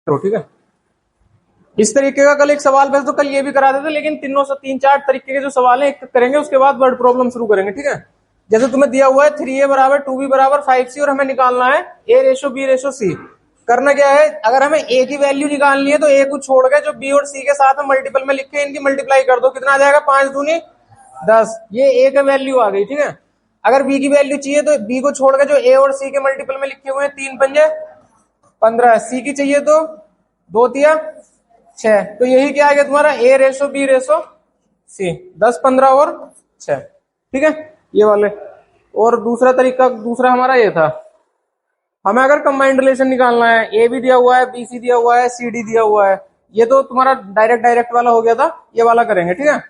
ठीक है। इस तरीके का कल एक सवाल, वैसे तो कल ये भी कराते थे, लेकिन तीनों से 3-4 तरीके के जो सवाल है एक करेंगे, उसके बाद वर्ड प्रॉब्लम शुरू करेंगे। ठीक है। जैसे तुम्हें दिया हुआ है 3a बराबर 2b बराबर 5c और हमें निकालना है a ratio b ratio c। करना क्या है, अगर हमें a की वैल्यू निकालनी है तो a को छोड़ के जो b और c के साथ में मल्टीपल में लिखे इनकी मल्टीप्लाई कर दो, कितना आ जाएगा, 5 दूनी 10। ये a का वैल्यू आ गई। ठीक है। अगर b की वैल्यू चाहिए तो b को छोड़ के जो a और c के मल्टीपल में लिखे हुए हैं 3 पंजे 15, c की चाहिए तो 2 तिया 6। तो यही क्या आ गया तुम्हारा, a ratio b ratio c, 10 15 और 6। ठीक है, ये वाले। और दूसरा तरीका, दूसरा हमारा ये था, हमें अगर कंबाइंड रिलेशन निकालना है, ए भी दिया हुआ है, बी सी दिया हुआ है, सी डी दिया हुआ है। ये तो तुम्हारा डायरेक्ट डायरेक्ट वाला हो गया था, ये वाला करेंगे। ठीक है।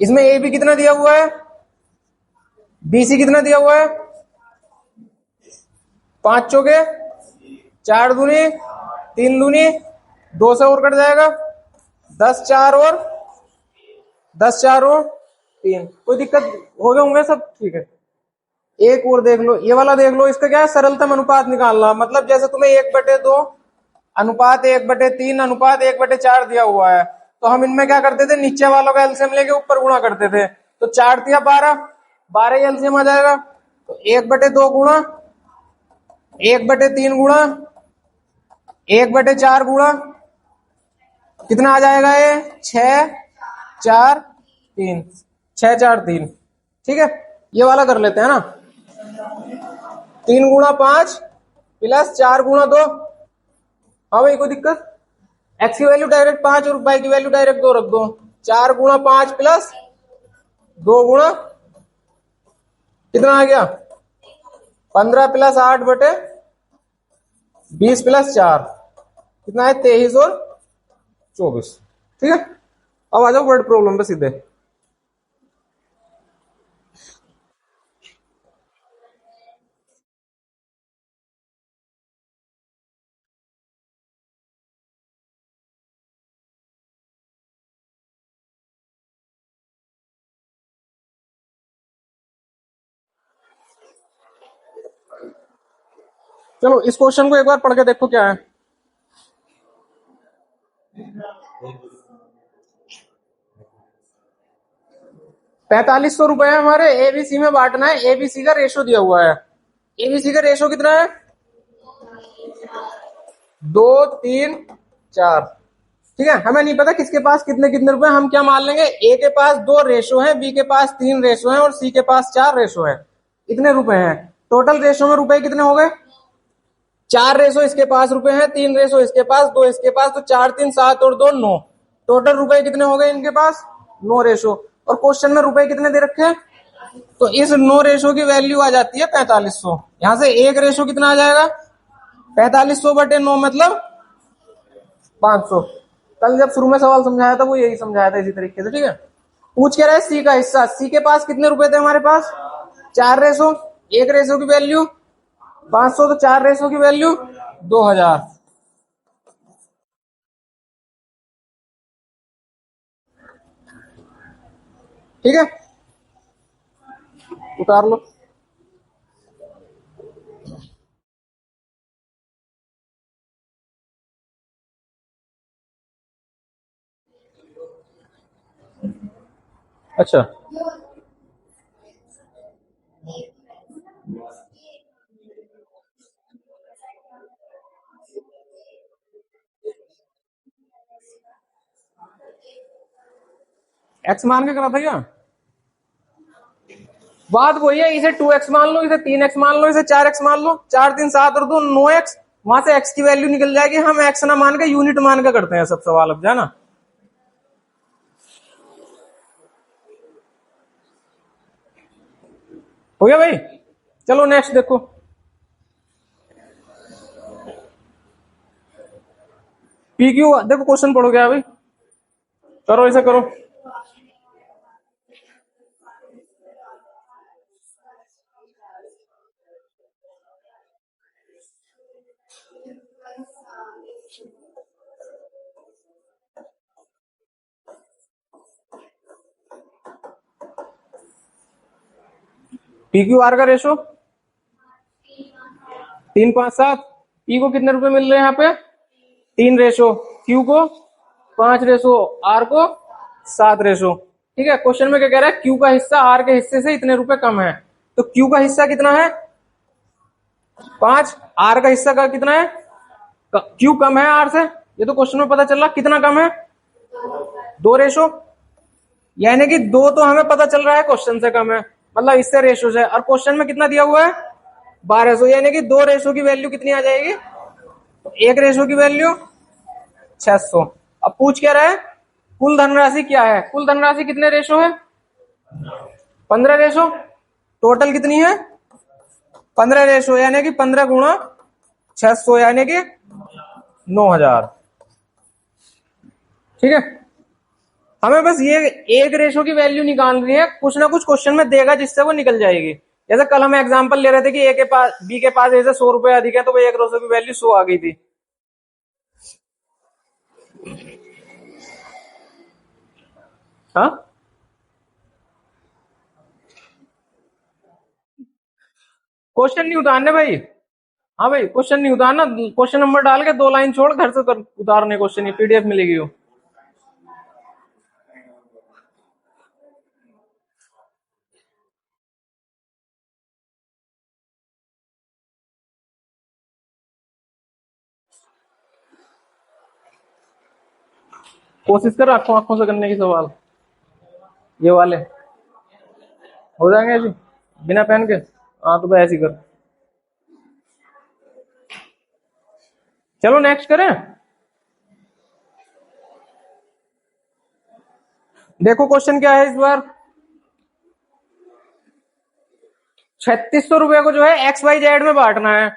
इसमें ए बी कितना दिया हुआ है, बी सी कितना दिया हुआ है, 5 चौके 4 दूनी 3 दूनी 2 से और कट जाएगा, 10 4 और 3। कोई दिक्कत हो गए होंगे सब? ठीक है। एक और देख लो, ये वाला देख लो। इसका क्या है, सरलतम अनुपात निकालना। मतलब जैसे तुम्हें 1/2 अनुपात 1/3 अनुपात 1/4 दिया हुआ है, तो हम इनमें क्या करते थे, नीचे वालों का एलसीएम लेके ऊपर गुणा करते थे। तो 4 तिया 12, 12 एलसीएम आ जाएगा। तो 1/2 गुणा 1/3 गुणा 1/4 गुणा कितना आ जाएगा, ये 6 4 3, 6 4 3। ठीक है, ये वाला कर लेते हैं ना। 3 गुणा 5 प्लस 4 गुणा 2। हाँ भाई, कोई दिक्कत? एक्स की वैल्यू डायरेक्ट 5 और वाई की वैल्यू डायरेक्ट 2 रख दो। 4 गुणा 5 प्लस 2 गुणा कितना आ गया, 15 प्लस 8/20 प्लस 4 कितना है, 23 और 24। ठीक है। अब आ जाओ वर्ड प्रॉब्लम पे सीधे। चलो इस क्वेश्चन को एक बार पढ़ के देखो क्या है। 4500 रुपए हमारे एबीसी में बांटना है। एबीसी का रेशो दिया हुआ है। एबीसी का रेशो कितना है, 2 3 4। ठीक है। हमें नहीं पता किसके पास कितने कितने रुपए, हम क्या मान लेंगे, ए के पास 2 रेशो है, बी के पास 3 रेशो है और सी के पास 4 रेशो है। इतने रुपए हैं। टोटल रेशो में रुपए कितने हो गए, 4 रेशो इसके पास रुपए हैं, 3 रेशो इसके पास, 2 इसके पास, तो 4 3 7 और 2 9। टोटल रुपए कितने हो गए इनके पास, 9 रेशो। और क्वेश्चन में रुपए कितने दे रखे हैं, तो इस 9 रेशो की वैल्यू आ जाती है 4500। यहां से एक रेशो कितना आ जाएगा, 4500/9 मतलब 500। कल जब शुरू में सवाल समझाया था वो यही समझाया था इसी तरीके से। ठीक है। पूछ के रहे सी का हिस्सा, सी के पास कितने रुपए थे हमारे पास, 4 रेशो। एक रेशो की वैल्यू 500, तो 4 रेशो की वैल्यू 2000। ठीक है, उतार लो। अच्छा, एक्स मान के करा था क्या? बात वही है, इसे 2x मान लो, इसे 3x मान लो, इसे 4x मान लो। 4 3 7 और 2 9x। वहां से x की वैल्यू निकल जाएगी। हम x ना मान के यूनिट मान के करते हैं सब सवाल, अब जाना। हो गया भाई? चलो नेक्स्ट देखो। पी क्यू, देखो क्वेश्चन पढ़ो क्या भाई, करो ऐसा करो। पी क्यू आर का रेशो 3 5 7। पी को कितने रुपए मिल रहे हैं यहाँ पे, 3 रेशो क्यू को, 5 रेशो आर को, 7 रेशो। ठीक है, क्वेश्चन में क्या कह रहा है, क्यू का हिस्सा आर के हिस्से से इतने रुपए कम है। तो क्यू का हिस्सा कितना है 5, आर का हिस्सा का कितना है, क्यू कम है आर से, ये तो क्वेश्चन में पता चल रहा। कितना कम है 2 रेशो, यानी कि 2 तो हमें पता चल रहा है क्वेश्चन से कम है, मतलब इससे रेशो से। और क्वेश्चन में कितना दिया हुआ है 1200, यानी कि 2 रेशो की वैल्यू कितनी आ जाएगी, तो 1 रेशो की वैल्यू 600। अब पूछ क्या रहा है, कुल धनराशि क्या है, कुल धनराशि कितने रेशो है 15 रेशो, टोटल कितनी है 15 रेशो, यानी कि 15 गुणा 600 यानी कि 9000। ठीक है, हमें बस ये 1 रेशो की वैल्यू निकालनी है, कुछ ना कुछ क्वेश्चन में देगा जिससे वो निकल जाएगी। जैसे कल हम एग्जांपल ले रहे थे कि ए के पास बी के पास ऐसे 100 रुपए अधिक है, तो वो 1 रेशो की वैल्यू 100 आ गई थी। हाँ, क्वेश्चन नहीं उतारने भाई। हाँ भाई, क्वेश्चन नहीं उतारना, क्वेश्चन नंबर डाल के 2 लाइन छोड़ घर से उतारने क्वेश्चन, ये पीडीएफ मिलेगी वो। कोशिश कर आंखों आंखों से करने की सवाल, ये वाले हो जाएंगे ऐसे बिना पेन के। हाँ तो भाई ऐसे कर, चलो नेक्स्ट करें। देखो क्वेश्चन क्या है इस बार, 3600 रुपए को जो है एक्स वाई जेड में बांटना है।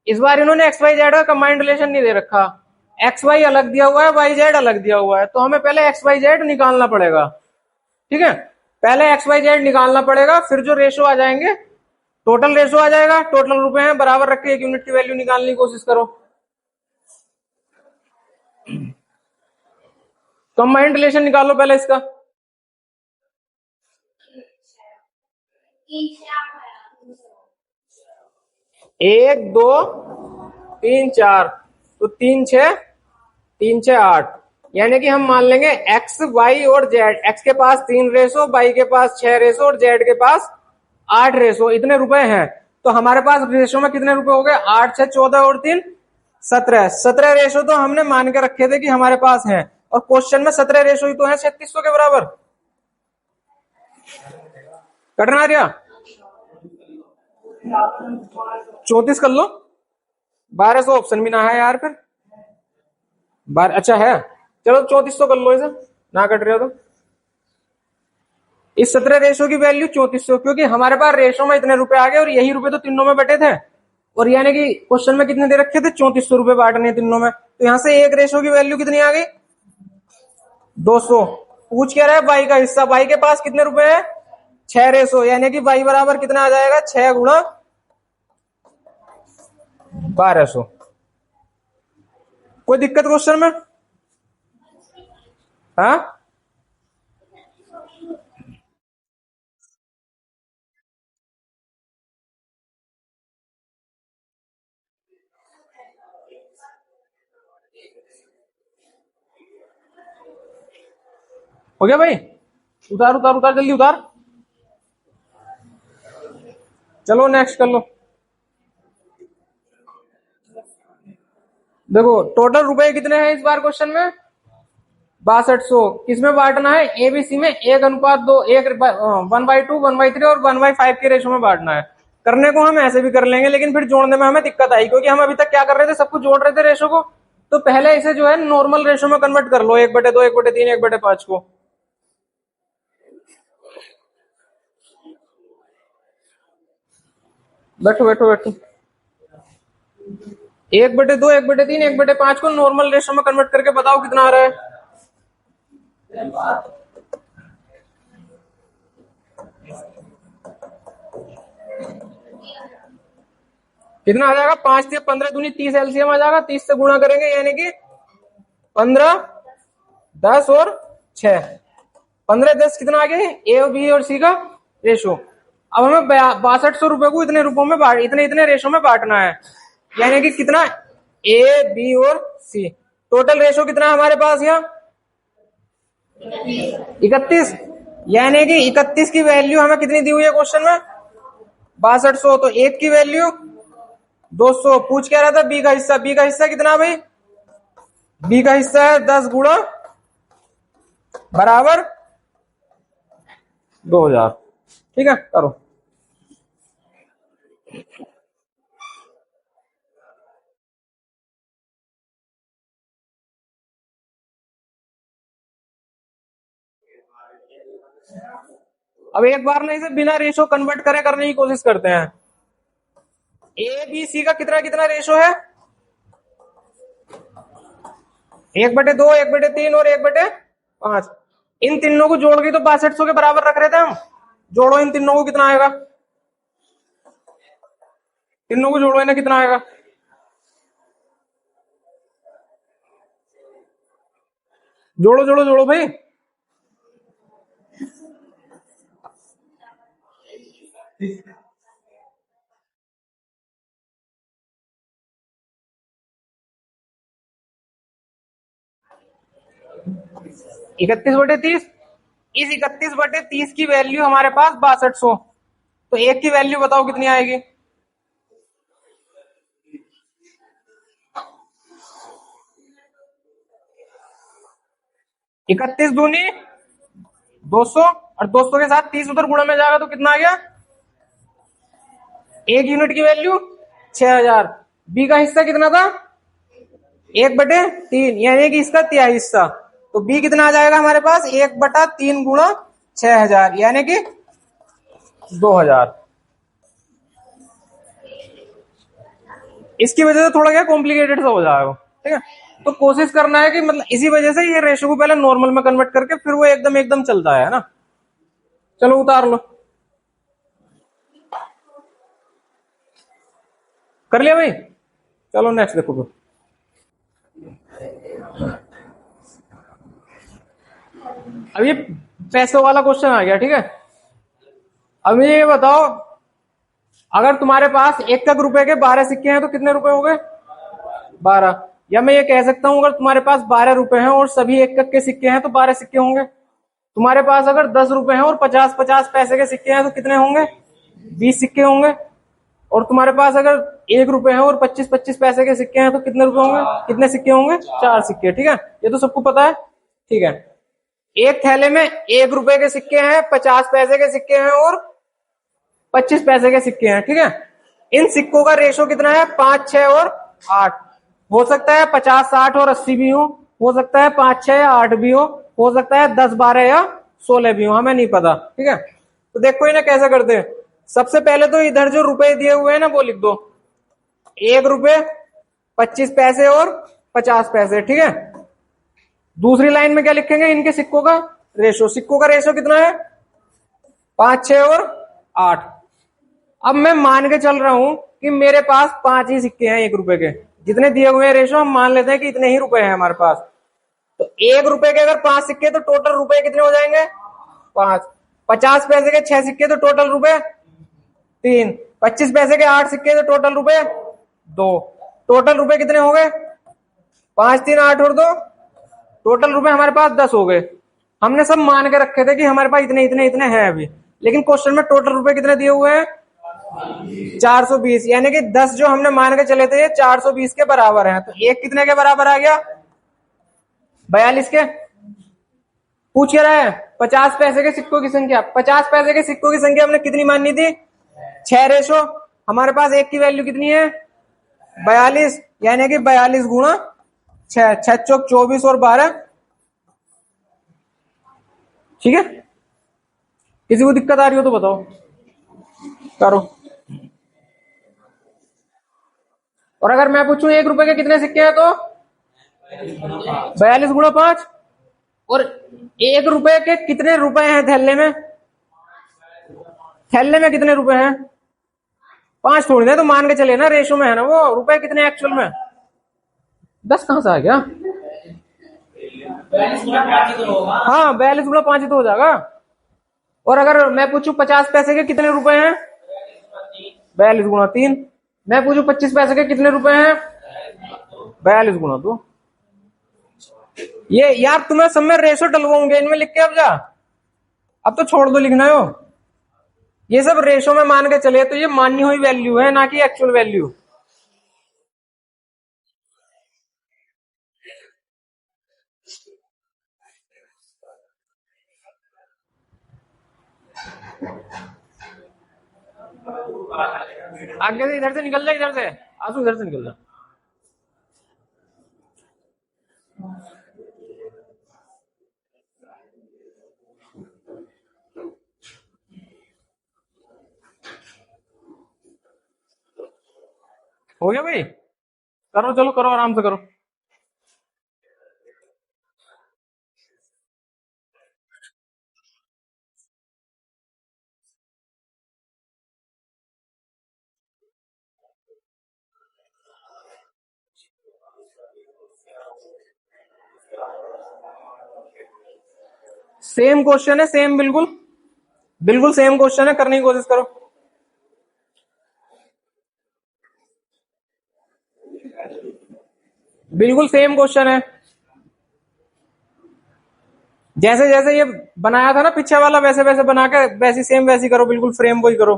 इस बार इन्होंने एक्स वाई जेड का कंबाइंड रिलेशन नहीं दे रखा, एक्स वाई अलग दिया हुआ है, वाई जेड अलग दिया हुआ है, तो हमें पहले एक्स वाई जेड निकालना पड़ेगा। ठीक है, पहले एक्स वाई जेड निकालना पड़ेगा, फिर जो रेशो आ जाएंगे टोटल रेशो आ जाएगा, टोटल रुपए हैं बराबर रख के एक यूनिट की वैल्यू निकालने की कोशिश करो। कंबाइंड रिलेशन निकालो पहले इसका, 1 2 3 4, तो 3 6 यानी कि हम मान लेंगे एक्स वाई और जेड, एक्स के पास 3 रेशो, वाई के पास 6 रेशो और जेड के पास 8 रेशो, इतने रुपए हैं। तो हमारे पास रेशो में कितने रुपए हो गए, 8 6 14 और 3 17, 17 रेशो तो हमने मान के रखे थे कि हमारे पास हैं, और क्वेश्चन में 17 रेशो ही तो है 3600 के बराबर। कटना रहा 34 कर लो, 1200 ऑप्शन भी ना है यार, फिर 12 अच्छा है, चलो 3400 कर लो इसे, ना कट रहा तो। इस 17 रेशो की वैल्यू 3400, क्योंकि हमारे पास रेशो में इतने रुपए आ गए और यही रुपए तो तीनों में बटे थे, और यानी कि क्वेश्चन में कितने दे रखे थे 3400 रुपए बांटने तीनों में, तो यहां से 1 रेशो की वैल्यू कितनी आ गई 200। पूछ क्या रहा है बाई का हिस्सा, बाई के पास कितने रुपए है 6 रेशो, यानी कि बाई बराबर कितना आ जाएगा 6 गुणा 1200। कोई दिक्कत क्वेश्चन में? हाँ, हो गया भाई, उतार उतार उतार जल्दी उतार, चलो नेक्स्ट कर लो। देखो टोटल रुपए कितने हैं इस बार क्वेश्चन में 6200, किसमें बांटना है एबीसी में, 1:2, 1/2, 1/3 और 1/5 के रेशो में बांटना है। करने को हम ऐसे भी कर लेंगे, लेकिन फिर जोड़ने में हमें दिक्कत आई, क्योंकि हम अभी तक क्या कर रहे थे, सब कुछ जोड़ रहे थे रेशो को। तो पहले इसे जो है नॉर्मल रेशो में कन्वर्ट कर लो, 1/2, 1/3, 1/5 को। बैठो बैठो बैठो, 1/2, 1/3, 1/5 को नॉर्मल रेशो में कन्वर्ट करके बताओ कितना आ रहा है। कितना आ जाएगा, 5 से 15 दूनी 30 एलसीएम आ जाएगा, 30 से गुणा करेंगे यानी कि 15, 10 और 6, 15 10 कितना आ गया, ए और बी और सी का रेशो। अब हमें 6200 रुपए को इतने रुपयों में इतने इतने रेशो में बांटना है, यानी कि कितना ए बी और सी। टोटल रेशो कितना है हमारे पास यहाँ 31, यानी कि 31 की वैल्यू हमें कितनी दी हुई है क्वेश्चन में 6200। तो एक की वैल्यू 200। पूछ क्या रहा था बी का हिस्सा, बी का हिस्सा कितना भाई, बी का हिस्सा है 10 गुणा बराबर 2000। ठीक है करो। अब एक बार ना इसे बिना रेशो कन्वर्ट करे करने की कोशिश करते हैं। ए बी सी का कितना कितना रेशो है 1/2, 1/3 और 1/5। इन तीनों को जोड़ के तो 6200 के बराबर रख रहे थे हम। जोड़ो इन तीनों को, कितना आएगा, तीनों को जोड़ो इन्हें, कितना आएगा, जोड़ो जोड़ो जोड़ो भाई। इकतीस बटे तीस, इस 31/30 की वैल्यू हमारे पास 6200। तो एक की वैल्यू बताओ कितनी आएगी, इकतीस दूनी 200 और 200 के साथ 30 उधर गुणा में जाएगा तो कितना आ गया, एक यूनिट की वैल्यू 6000। बी का हिस्सा कितना था 1/3, यानी कि इसका तिहाई हिस्सा। तो बी कितना आ जाएगा हमारे पास 1/3 गुणा 6000, यानी कि 2000। इसकी वजह से थोड़ा क्या कॉम्प्लिकेटेड सा हो जाएगा। ठीक है, तो कोशिश करना है कि मतलब इसी वजह से ये रेशो को पहले नॉर्मल में कन्वर्ट करके फिर वो एकदम एकदम चलता है ना। चलो उतार लो, कर लिया भाई। चलो नेक्स्ट देखो फिर। अब ये पैसों वाला क्वेश्चन आ गया। ठीक है, अब ये बताओ अगर तुम्हारे पास 1 रुपए के 12 सिक्के हैं तो कितने रुपए हो गए 12। या मैं ये कह सकता हूं अगर तुम्हारे पास 12 रुपए हैं और सभी 1 के सिक्के हैं तो 12 सिक्के होंगे। तुम्हारे पास अगर 10 रुपए हैं और 50-50 पैसे के सिक्के हैं तो कितने होंगे 20 सिक्के होंगे। और तुम्हारे पास अगर 1 रुपए है और 25-25 पैसे के सिक्के हैं तो कितने रुपए होंगे, कितने सिक्के होंगे 4 सिक्के। ठीक है, ये तो सबको पता है। ठीक है, एक थैले में 1 रुपए के सिक्के हैं, 50 पैसे के सिक्के हैं और 25 पैसे के सिक्के हैं। ठीक है, इन सिक्कों का रेशो कितना है 5, 6 और 8। हो सकता है 50, 60 और 80 भी हो सकता है 5, 6 या 8 भी हो सकता है 10, 12 या 16 भी हो, हमें नहीं पता। ठीक है, तो देखो इन्हें कैसे करते हैं। सबसे पहले तो इधर जो रुपए दिए हुए हैं ना वो लिख दो, 1 रुपए 25 पैसे और 50 पैसे। ठीक है, दूसरी लाइन में क्या लिखेंगे इनके सिक्कों का रेशो। सिक्कों का रेशो कितना है 5, 6 और 8। अब मैं मान के चल रहा हूं कि मेरे पास 5 ही सिक्के हैं 1 रुपए के, जितने दिए हुए हैं रेशो हम मान लेते हैं कि इतने ही रुपए हैं हमारे पास। तो 1 रुपए के अगर 5 सिक्के तो टोटल रुपए कितने हो जाएंगे 5। 50 पैसे के 6 सिक्के तो टोटल रुपए 3। 25 पैसे के 8 सिक्के तो टोटल रुपए 2। टोटल रुपए कितने हो गए 5, 3, 8 और 2, टोटल रुपए हमारे पास 10 हो गए। हमने सब मान के रखे थे कि हमारे पास इतने इतने इतने हैं अभी, लेकिन क्वेश्चन में टोटल रुपए कितने दिए हुए हैं 420, यानी कि 10 जो हमने मान के चले थे ये 420 के बराबर है। तो एक कितने के बराबर आ गया 42 के। पूछ रहा है 50 पैसे के सिक्कों की संख्या। 50 पैसे के सिक्कों की संख्या हमने कितनी माननी थी 6 रेशो। हमारे पास एक की वैल्यू कितनी है 42, यानी कि 42 गुणा 6, 6 चौक 24 और 12। ठीक है, किसी को दिक्कत आ रही हो तो बताओ, करो। और अगर मैं पूछूं 1 रुपए के कितने सिक्के हैं तो 42 गुणा 5। और 1 रुपए के कितने रुपए हैं थैले में, थैले में कितने रुपए हैं 5 थोड़ी ना, तो मान के चले ना रेशो में है ना वो रुपए कितने एक्चुअल में 10 कहां से आ गया। हाँ 42 गुणा 5 ही तो हो जाएगा। और अगर मैं पूछूं 50 पैसे के कितने रुपए हैं 42 गुणा 3। मैं पूछूं 25 पैसे के कितने रुपए हैं 42 गुणा 2। ये यार तुम्हें सब में रेशो डलवाऊंगे इनमें लिख के, अब जा, अब तो छोड़ दो लिखना हो। ये सब रेशो में मान के चले तो ये मानी हुई वैल्यू है, ना कि एक्चुअल वैल्यू। आगे से इधर से निकल जा, इधर से आंसू, इधर से निकल जा। हो गया भाई, करो चलो, करो आराम से करो। सेम क्वेश्चन है, सेम, बिल्कुल बिल्कुल सेम क्वेश्चन है, करने की कोशिश करो। बिल्कुल सेम क्वेश्चन है, जैसे जैसे ये बनाया था ना पीछे वाला, वैसे वैसे बना के वैसी सेम वैसी करो, बिल्कुल फ्रेम वही करो।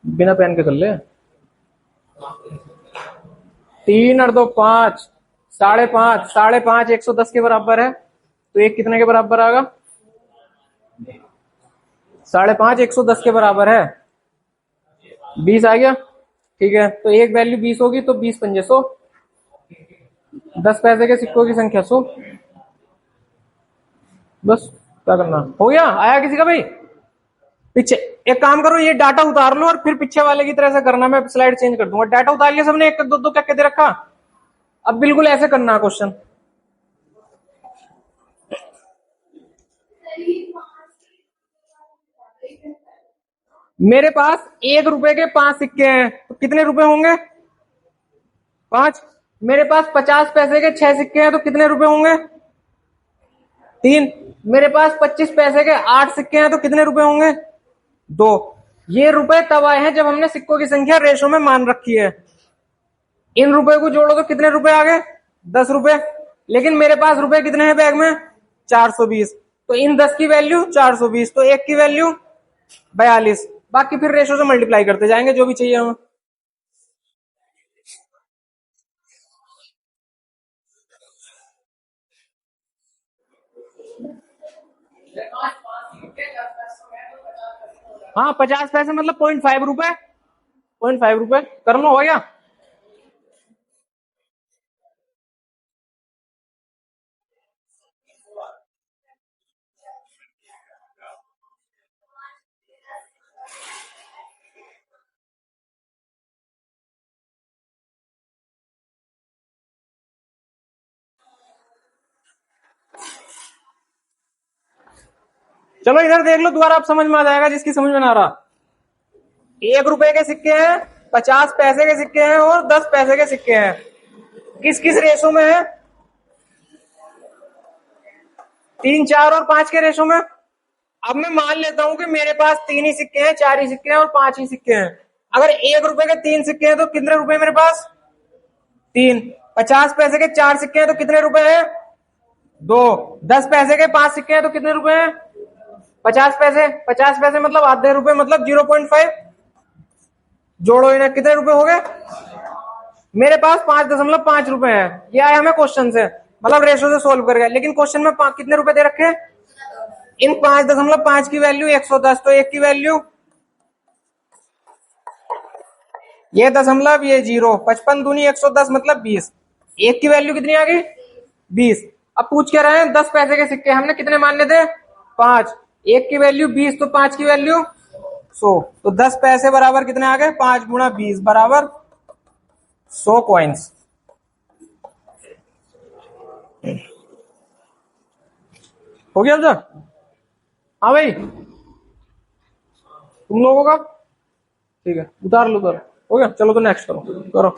बिना पेन के कर ले। 3 और 2 5, 5.5, 5.5 110 के बराबर है, तो एक कितने के बराबर आएगा? 5.5 110 के बराबर है, 20 आ गया। ठीक है, तो एक वैल्यू 20 होगी, तो 20 × 5 100, 10 पैसे के सिक्कों की संख्या 100। बस, क्या करना, हो गया? आया किसी का भाई? पीछे एक काम करो, ये डाटा उतार लो और फिर पीछे वाले की तरह से करना, मैं स्लाइड चेंज कर दूंगा। डाटा उतार लिया सबने, एक एक दो दो क्या दे रखा? अब बिल्कुल ऐसे करना क्वेश्चन। मेरे पास 1 रुपए के 5 सिक्के हैं, तो कितने रुपए होंगे? 5। मेरे पास 50 पैसे के 6 सिक्के हैं, तो कितने रुपए होंगे? 3। मेरे पास 25 पैसे के 8 सिक्के हैं, तो कितने रुपए होंगे? 2। ये रुपए तब आए हैं जब हमने सिक्कों की संख्या रेशो में मान रखी है। इन रुपए को जोड़ो तो कितने रुपए आ गए? 10 रुपए। लेकिन मेरे पास रुपए कितने हैं बैग में? 420। तो इन 10 की वैल्यू 420, तो एक की वैल्यू 42। बाकी फिर रेशो से मल्टीप्लाई करते जाएंगे जो भी चाहिए हमें। हाँ, 50 पैसे मतलब 0.5 रुपए, 0.5 रुपए कर लो, हो गया। चलो इधर देख लो दोबारा, आप समझ में आ जाएगा जिसकी समझ में ना आ रहा। 1 रुपए के सिक्के हैं, 50 पैसे के सिक्के हैं और 10 पैसे के सिक्के हैं। किस किस रेशो में है? 3, 4 और 5 के रेशो में। अब मैं मान लेता हूं कि मेरे पास 3 ही सिक्के हैं, 4 ही सिक्के हैं और 5 ही सिक्के हैं। अगर 1 रुपए के 3 सिक्के हैं तो कितने रुपए मेरे पास? 3। 50 पैसे के 4 सिक्के हैं तो कितने रुपए हैं? 2। 10 पैसे के 5 सिक्के हैं तो कितने रुपए हैं? 50 पैसे। 50 पैसे मतलब आधे रुपए, मतलब 0.5। जोड़ो इन्हें, कितने रुपए हो गए? मेरे पास 5.5 रुपए है। ये आया हमें क्वेश्चन से, मतलब रेशो से सोल्व कर गया। लेकिन क्वेश्चन में कितने रुपए दे रखे हैं? इन 5.5 की वैल्यू 110, तो एक की वैल्यू ये दशमलव, ये 0, 55 दूनी 110 मतलब 20। एक की वैल्यू कितनी आ गई? 20। अब पूछ के रहे हैं 10 पैसे के सिक्के हमने कितने मानने थे? 5। एक की वैल्यू 20, तो 5 की वैल्यू 100। तो 10 पैसे बराबर कितने आ गए? 5 × 20 बराबर 100 कॉइन्स। हो गया अब? हाँ भाई, तुम लोगों का ठीक है, उतार लो उतार। हो गया, चलो तो नेक्स्ट करो करो।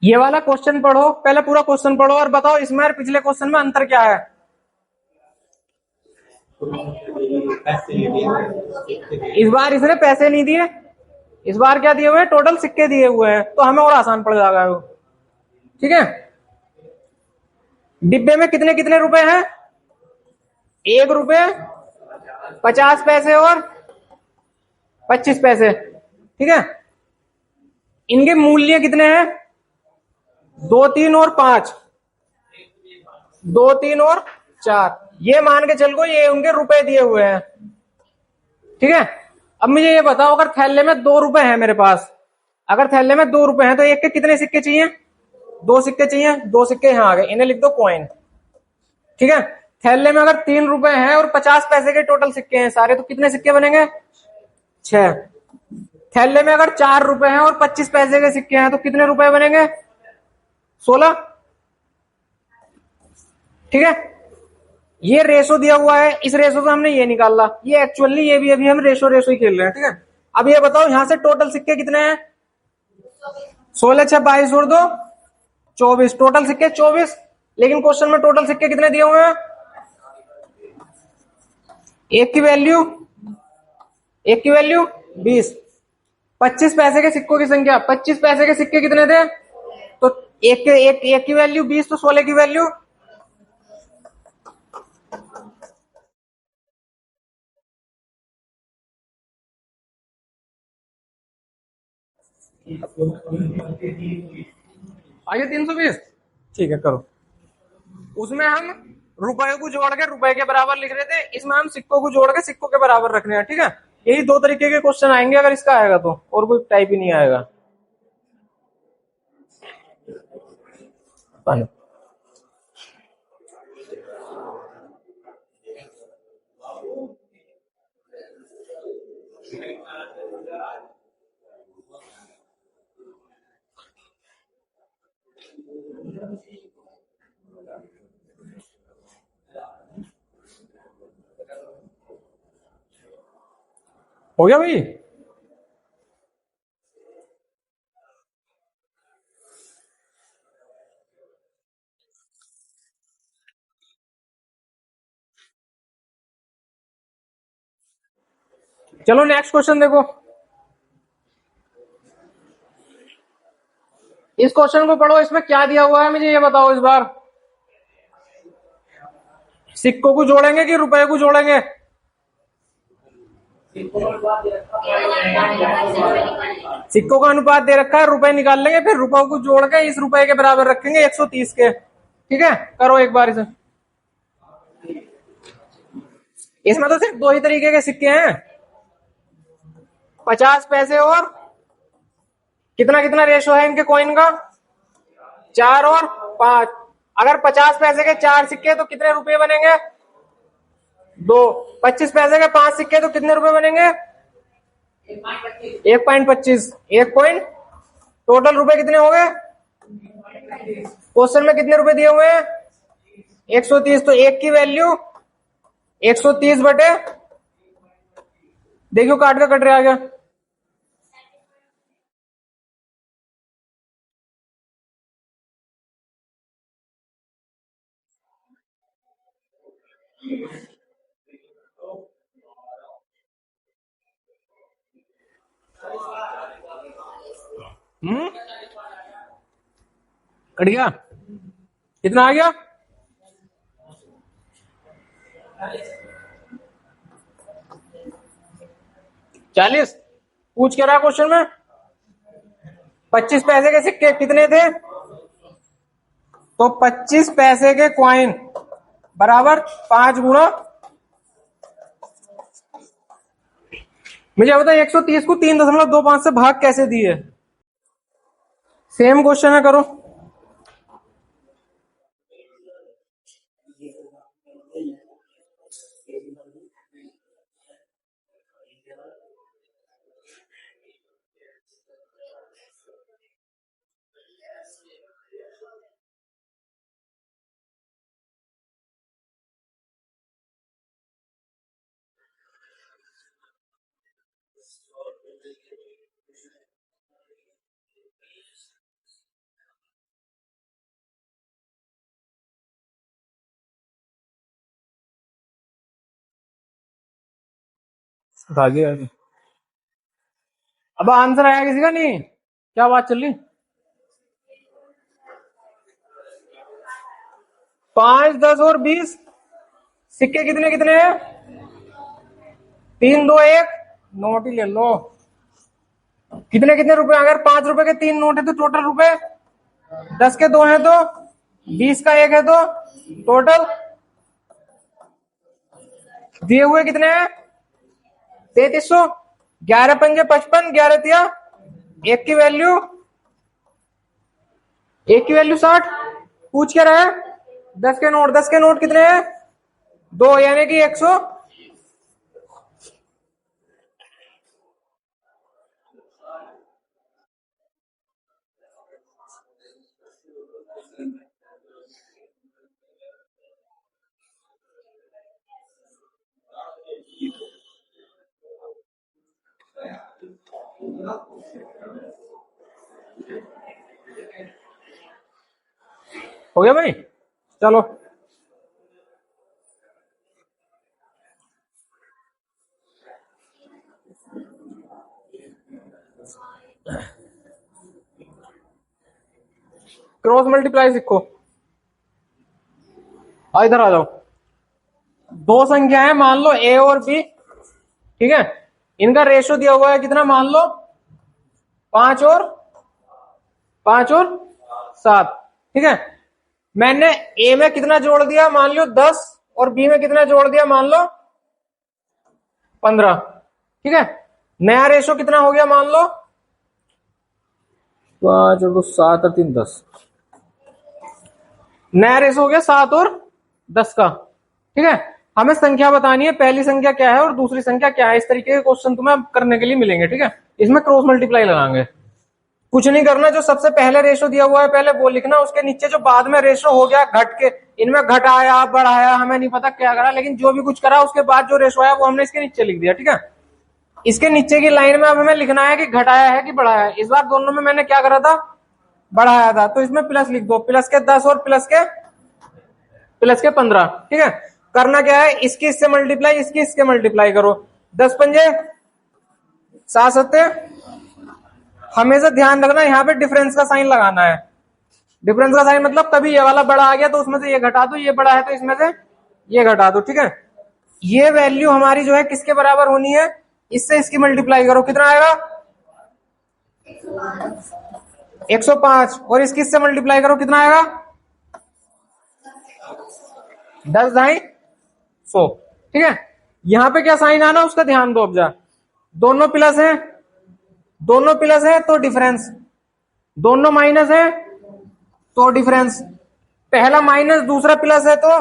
ये वाला क्वेश्चन पढ़ो, पहले पूरा क्वेश्चन पढ़ो और बताओ इसमें और पिछले क्वेश्चन में अंतर क्या है। इस बार इसने पैसे नहीं दिए, इस बार क्या दिए हुए हैं, टोटल सिक्के दिए हुए हैं, तो हमें और आसान पड़ जाएगा वो। ठीक है, डिब्बे में कितने कितने रुपए हैं, 1 रुपये, 50 पैसे और 25 पैसे। ठीक है, इनके मूल्य कितने हैं, 2, 3 और 5, 2, 3 और 4। ये मान के चल को ये उनके रुपए दिए हुए हैं। ठीक है, अब मुझे ये बताओ, अगर थैले में 2 रुपए हैं मेरे पास, अगर थैले में 2 रुपए हैं तो एक के कितने सिक्के चाहिए, 2 सिक्के चाहिए, 2 सिक्के यहां आ गए, इन्हें लिख दो कॉइन। ठीक है, थैले में अगर 3 रुपए हैं और 50 पैसे के टोटल सिक्के हैं सारे, तो कितने सिक्के बनेंगे, 6। थैले में अगर 4 रुपए हैं और 25 पैसे के सिक्के हैं तो कितने रुपए बनेंगे, 16। ठीक है, ये रेशो दिया हुआ है, इस रेशो से हमने ये निकाला, ये एक्चुअली ये भी अभी हम रेशो रेशो ही खेल रहे हैं। ठीक है, अब ये बताओ यहां से टोटल सिक्के कितने हैं, 16, 6, 22 और 2, 24, टोटल सिक्के 24। लेकिन क्वेश्चन में टोटल सिक्के कितने दिए हुए हैं, एक की वैल्यू, एक की वैल्यू 20। 25 पैसे के सिक्कों की संख्या, 25 पैसे के सिक्के कितने थे, तो एक की वैल्यू 20, तो 16 की वैल्यू, आगे 320। ठीक है करो, उसमें हम रुपए को जोड़ के रुपए के बराबर लिख रहे थे, इसमें हम सिक्कों को जोड़ के सिक्कों के बराबर रख रहे हैं। ठीक है, यही 2 तरीके के क्वेश्चन आएंगे अगर इसका आएगा तो, और कोई टाइप ही नहीं आएगा। हो गया भाई, चलो नेक्स्ट क्वेश्चन देखो। इस क्वेश्चन को पढ़ो, इसमें क्या दिया हुआ है मुझे ये बताओ इस बार। सिक्कों को जोड़ेंगे कि रुपए को जोड़ेंगे, सिक्कों का अनुपात दे रखा है, रुपए निकाल लेंगे, फिर रुपयों को जोड़ के इस रुपए के बराबर रखेंगे 130 के। ठीक है, करो एक बार इसे। इसमें तो सिर्फ 2 ही तरीके के सिक्के हैं, 50 पैसे और कितना कितना रेशो है इनके कॉइन का, 4 और 5। अगर 50 पैसे के 4 सिक्के तो कितने रुपए बनेंगे, 2। 25 पैसे के 5 सिक्के तो कितने रुपए बनेंगे, 1.25, 1 पॉइंट। टोटल रुपए कितने हो गए, क्वेश्चन में कितने रुपए दिए हुए हैं, 130, तो एक की वैल्यू 130 बटे, देखियो काट का कट रहा आ गया, कट गया, कितना आ गया, 40। पूछ क्या रहा क्वेश्चन में, 25 पैसे के सिक्के कितने थे, तो 25 पैसे के क्वाइन बराबर 5 गुणा, मुझे बताओ 130 को 3.25 से भाग कैसे दिए। सेम क्वेश्चन है, करो। भागे आगे। अब आंसर आया किसी का नहीं? क्या बात चल रही? 5, 10 और 20। सिक्के कितने कितने हैं? 3, 2, 1। नोट ही ले लो। कितने कितने रुपए? अगर 5 रुपए के 3 नोट है तो टोटल रुपए 10 के 2 है तो 20 का 1 है तो टोटल दिए हुए कितने हैं? 3300। 11 पंजे 55, 11 तिया एक की वैल्यू 60। पूछ क्या रहा है? 10 के नोट, 10 के नोट कितने हैं? 2, यानी कि 100। हो गया भाई? चलो क्रॉस मल्टीप्लाई सीखो। इधर आ जाओ। दो संख्या है, मान लो ए और बी, ठीक है। इनका रेशो दिया हुआ है कितना, मान लो 5 और 7, ठीक है। मैंने ए में कितना जोड़ दिया, मान लो 10, और बी में कितना जोड़ दिया, मान लो 15, ठीक है। नया रेशो कितना हो गया, मान लो 5 और 7 और 3 10। नया रेशो हो गया 7 और 10 का, ठीक है। हमें संख्या बतानी है, पहली संख्या क्या है और दूसरी संख्या क्या है। इस तरीके के क्वेश्चन तुम्हें करने के लिए मिलेंगे, ठीक है। इसमें क्रॉस मल्टीप्लाई लगाएंगे। कुछ नहीं करना, जो सबसे पहले रेशो दिया हुआ है पहले वो लिखना, उसके नीचे जो बाद में रेशो हो गया घट के, इनमें घटाया बढ़ाया हमें नहीं पता क्या करा, लेकिन जो भी कुछ करा उसके बाद जो रेशो आया वो हमने इसके नीचे लिख दिया, ठीक है। इसके नीचे की लाइन में अब हमें लिखना है कि घटाया है कि बढ़ाया है। इस बार दोनों में मैंने क्या करा था, बढ़ाया था, तो इसमें प्लस लिख दो। प्लस के 10 और प्लस के 15, ठीक है। करना क्या है, इसकी इससे मल्टीप्लाई, इसकी इसके मल्टीप्लाई करो। 10 पंजे 7 सत्ते। हमेशा ध्यान रखना यहाँ पे डिफरेंस का साइन लगाना है। डिफरेंस का साइन मतलब कभी ये वाला बड़ा आ गया तो उसमें से ये घटा दो, ये बड़ा है तो इसमें से ये घटा दो, ठीक है। ये वैल्यू हमारी जो है किसके बराबर होनी है, इससे इसकी मल्टीप्लाई करो, कितना आएगा 105, और इसकी इससे मल्टीप्लाई करो, कितना आएगा 10 ढाई 100, ठीक है। यहां पे क्या साइन आना उसका ध्यान दो। अब जा, दोनों प्लस है, दोनों प्लस है तो डिफरेंस, दोनों माइनस है तो डिफरेंस। पहला माइनस दूसरा प्लस है तो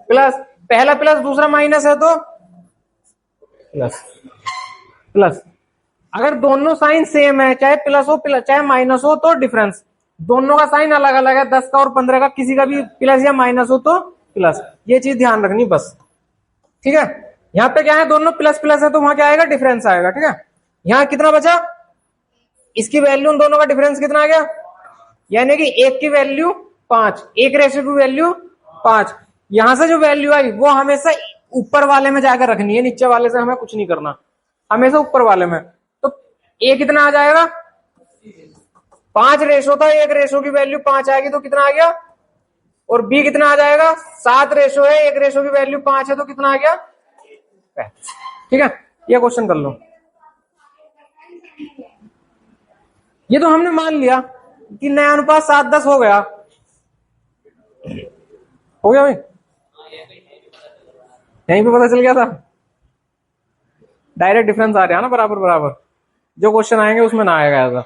प्लस, पहला प्लस दूसरा माइनस है तो प्लस प्लस। अगर दोनों साइन सेम है, चाहे प्लस हो प्लस चाहे माइनस हो, तो डिफरेंस। दोनों का साइन अलग अलग है, 10 का और 15 का, किसी का भी प्लस या माइनस हो तो प्लस। ये चीज ध्यान रखनी बस, ठीक है। यहाँ पे क्या है, दोनों प्लस प्लस है तो वहां क्या आएगा, डिफरेंस आएगा, ठीक है। यहाँ कितना बचा, इसकी वैल्यू उन दोनों का डिफरेंस कितना आ गया, यानी कि एक की वैल्यू 5, एक रेशो की वैल्यू 5। यहां से जो वैल्यू आई वो हमेशा ऊपर वाले में जाकर रखनी है, नीचे वाले से हमें कुछ नहीं करना, हमेशा ऊपर वाले में। तो ए कितना आ जाएगा, 5 रेशो था, एक रेशो की वैल्यू 5 आएगी तो कितना आ गया, और बी कितना आ जाएगा, 7 रेशो है, एक रेशो की वैल्यू 5 है तो कितना आ गया, ठीक है। ये क्वेश्चन कर लो। ये तो हमने मान लिया कि नया अनुपात 7:10 हो गया, हो गया भाई, यहीं पे पता चल गया था। डायरेक्ट डिफरेंस आ रहा है ना, बराबर बराबर, जो क्वेश्चन आएंगे उसमें ना आएगा ऐसा।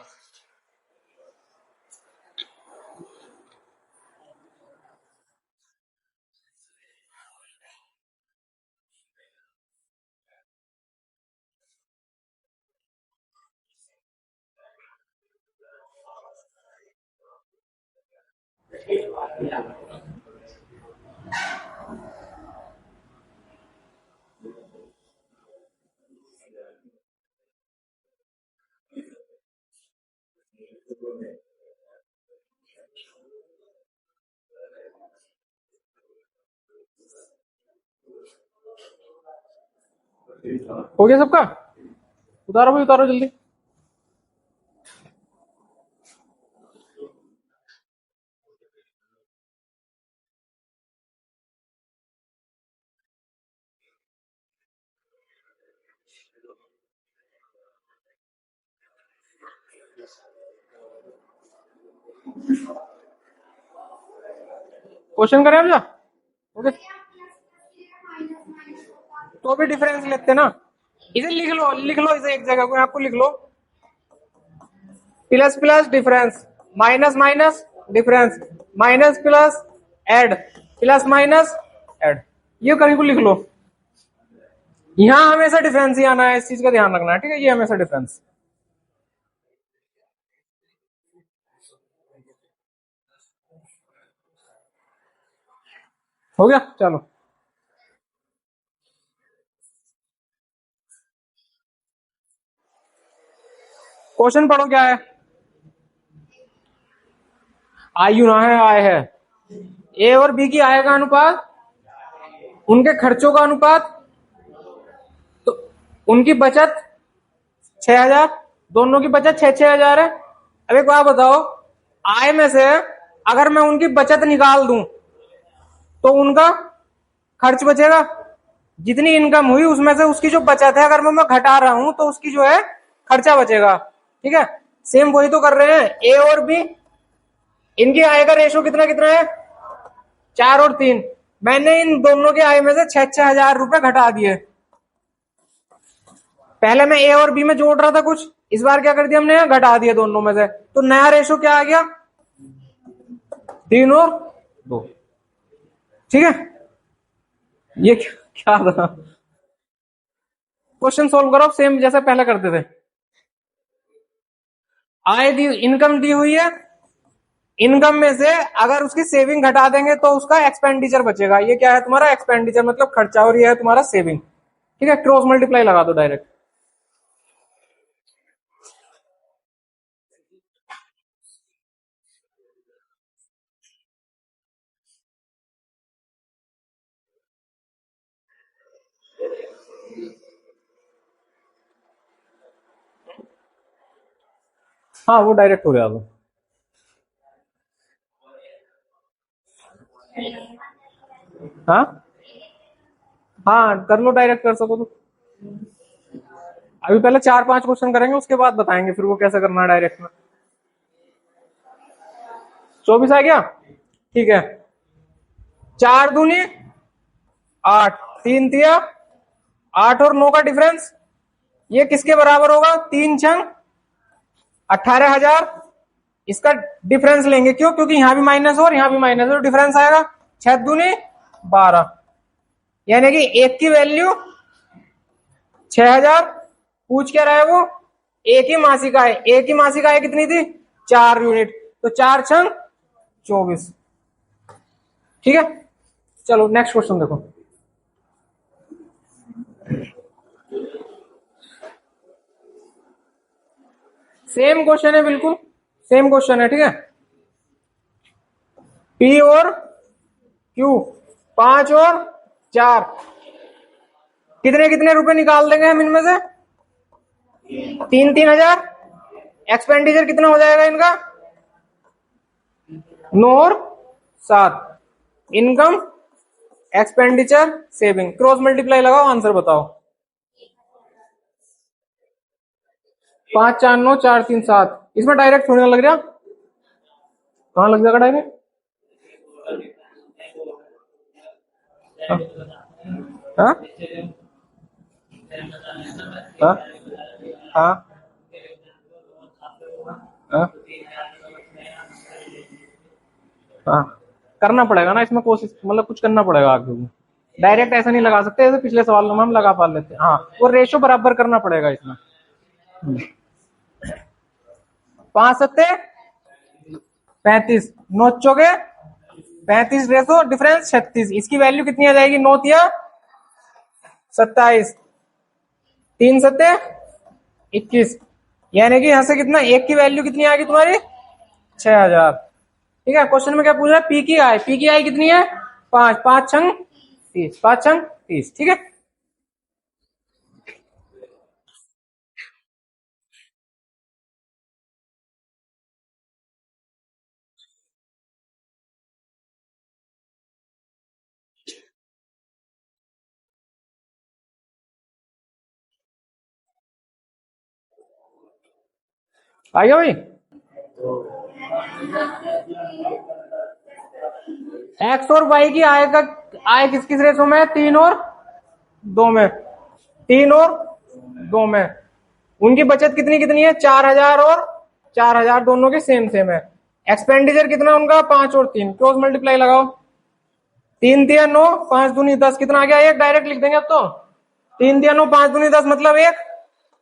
हो गया सबका? उतारो भाई, उतारो जल्दी। क्वेश्चन करें हम जा? ओके, तो भी डिफरेंस लेते ना। इसे लिख लो इसे एक जगह को, आपको लिख लो plus plus difference, minus minus difference, minus plus add, plus minus add, ये कहीं को लिख लो। यहां हमेशा डिफरेंस ही आना है, इस चीज का ध्यान रखना है, ठीक है? ये हमेशा डिफरेंस। हो गया, चलो। क्वेश्चन पढ़ो क्या है। आयु ना है, आय है। ए और बी की आय का अनुपात, उनके खर्चों का अनुपात, तो उनकी बचत 6,000, दोनों की बचत 6,000 है। अब एक बात बताओ, आय में से अगर मैं उनकी बचत निकाल दूं तो उनका खर्च बचेगा। जितनी इनकम हुई उसमें से उसकी जो बचत है अगर मैं घटा रहा हूं तो उसकी जो है खर्चा बचेगा, ठीक है? सेम वही तो कर रहे हैं ए और बी। इनकी आय का रेशो कितना कितना है? 4 और 3। मैंने इन दोनों के आय में से 6,000 रुपए घटा दिए। पहले मैं ए और बी में जोड़ रहा था कुछ, इस बार क्या कर दिया हमने? घटा दिया दोनों में से, तो नया रेशो क्या आ गया? 3 और 2, ठीक है? ये क्या था? क्वेश्चन सोल्व करो सेम जैसे पहले करते थे। आय दी, इनकम दी हुई है, इनकम में से अगर उसकी सेविंग घटा देंगे तो उसका एक्सपेंडिचर बचेगा। ये क्या है तुम्हारा? एक्सपेंडिचर मतलब खर्चा, और ये है तुम्हारा सेविंग, ठीक है? क्रॉस मल्टीप्लाई लगा दो डायरेक्ट। हाँ, वो डायरेक्ट हो गया वो। हाँ हाँ, कर लो, डायरेक्ट कर सको तो। अभी पहले 4-5 क्वेश्चन करेंगे, उसके बाद बताएंगे फिर वो कैसे करना है डायरेक्ट में। 24 आ गया, ठीक है। 4 दूनी 8, 3 तिया 8 और 9 का डिफरेंस, ये किसके बराबर होगा? 3 छंग 18,000। इसका डिफरेंस लेंगे, क्यों? क्योंकि यहां भी माइनस और यहां भी माइनस और, डिफरेंस आएगा 6 दूनी 12, यानी कि एक की वैल्यू 6,000। पूछ क्या रहा है वो? एक ही मासिक आय। एक ही मासिक आय कितनी थी? 4 यूनिट, तो 4 छंग 24, ठीक है? चलो नेक्स्ट क्वेश्चन देखो। सेम क्वेश्चन है, बिल्कुल सेम क्वेश्चन है, ठीक है? पी और क्यू 5 और 4, कितने कितने रुपए निकाल देंगे हम इनमें से? 3,000। एक्सपेंडिचर कितना हो जाएगा इनका? 9 और 7। Income, expenditure, saving, cross multiply लगाओ, आंसर बताओ। 5 4 9 4 3 7, इसमें डायरेक्ट थोड़ी ना लग रहा। कहां लग जाएगा डायरेक्ट? हाँ हाँ हाँ हाँ हाँ, करना पड़ेगा ना इसमें कोशिश, मतलब कुछ करना पड़ेगा आगे। डायरेक्ट ऐसा नहीं लगा सकते, जैसे पिछले सवाल में हम लगा पा लेते हैं। हाँ, वो रेशो बराबर करना पड़ेगा इसमें। 5 सत्ते 35, 9 चौके 35, रेशो डिफरेंस 36। इसकी वैल्यू कितनी आ जाएगी? 9 तिया 27, 3 सत्ते 21, यानी कि यहां से कितना? एक की वैल्यू कितनी आ गई तुम्हारी? 6,000, ठीक है? क्वेश्चन में क्या पूछ रहा है? पी की आय, पी की आय कितनी है? 5, 5 छंग 30, 5 छंग 30, ठीक है? आ गया भाई। एक्स और वाई की आय किस किस रेशो में है? 3 और 2 में। 3 और 2 में। उनकी बचत कितनी कितनी है? 4000 और 4000, दोनों के सेम सेम है। एक्सपेंडिचर कितना उनका? 5 और 3। क्रॉस मल्टीप्लाई लगाओ। 3 3 9, 5 दूनी 10, कितना आ गया? 1। डायरेक्ट लिख देंगे अब तो। 3 3 9, 5 दूनी 10 मतलब 1।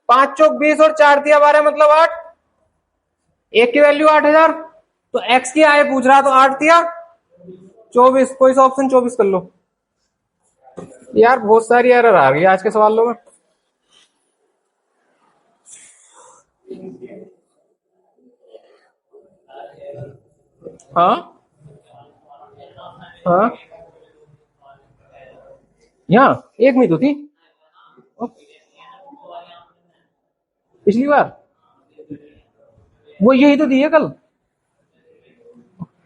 5 चौक 20 और 4 तिया 12 मतलब 8। एक की वैल्यू 8000। तो एक्स की आय पूछ रहा, तो 8 तिया 24। कोई सा ऑप्शन 24 कर लो। यार बहुत सारी एरर आ गई आज के सवालों में। हाँ हाँ, यहाँ एक में तो थी पिछली बार। वो यही तो दी है कल।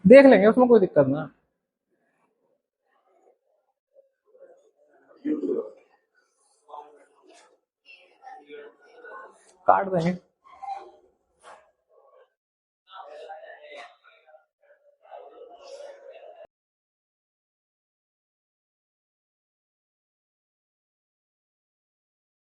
देख लेंगे, उसमें कोई दिक्कत ना। काट देंगे।